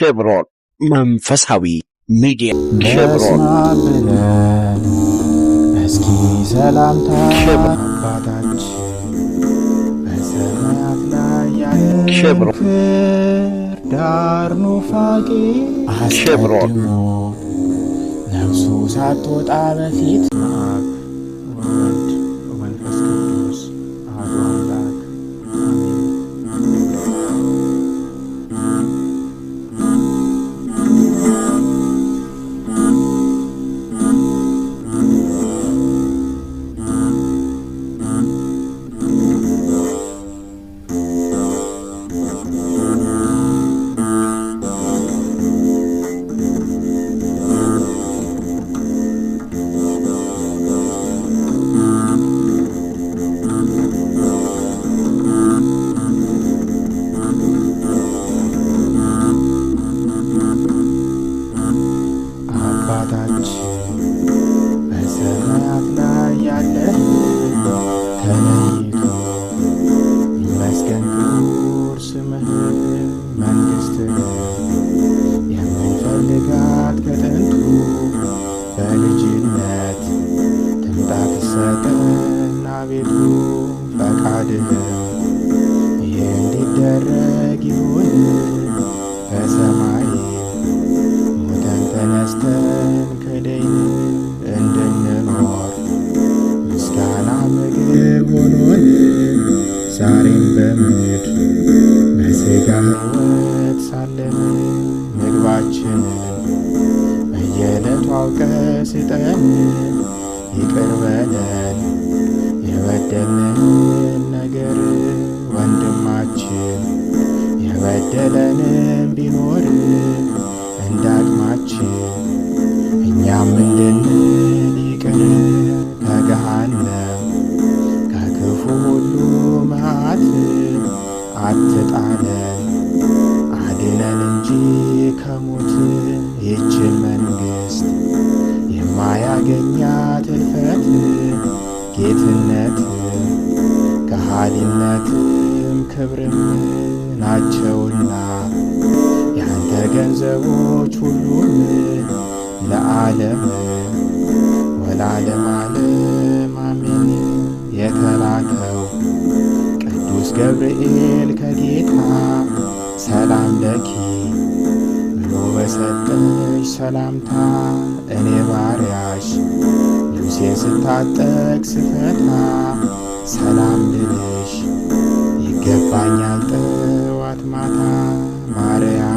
ሼብሮን መንፈሳዊ ሚዲያ ሼብሮን እስኪ ሰላምታ አባታችን በሰማያት ላይ ያለ ዳር ኑፋቄ አስቀድሞ ነፍሱ ሳትወጣ በፊት ወልድ መንፈስ ቅዱስ አሐዱ አምላክ በሰማያት ላይ ያለህ ተለይቶ ይመስገን ክቡር ስምህ። መንግሥትህ የምንፈልጋት ከጥንቱ በልጅነት ትምጣ ትሰጠን አቤቱ። ፈቃድህም ይህ እንዲደረግ ይሁን በሰማይ ሞተን ተነስተን ከደይን እንድንኖር ምስጋና ምግብ ሆኖን ዛሬም በምድር በሥጋ ሕይወት ሳለን ምግባችንን በየዕለቱ አውቀህ ስጠን። ይቅር በለን የበደልንን ነገር ወንድማችን የበደለንም ቢኖር እንዳቅማችን እኛም እንድንል ይቅር። ከገሃነም ከክፉ ሁሉ መዓት አትጣለን አድነን እንጂ ከሞት። ይችን መንግሥት የማያገኛት እልፈት ጌትነት ከሃሊነትም ክብርም ናቸውና ያንተ ገንዘቦች ሁሉም ለዓለም ወለዓለመ ዓለም አሜን። የተላከው ቅዱስ ገብርኤል ከጌታ ሰላም ለኪ ብሎ በሰጠሽ ሰላምታ እኔ ባሪያሽ ልብሴን ስታጠቅ ስፈታ ሰላም ልልሽ ይገባኛል ጠዋት ማታ። ማርያም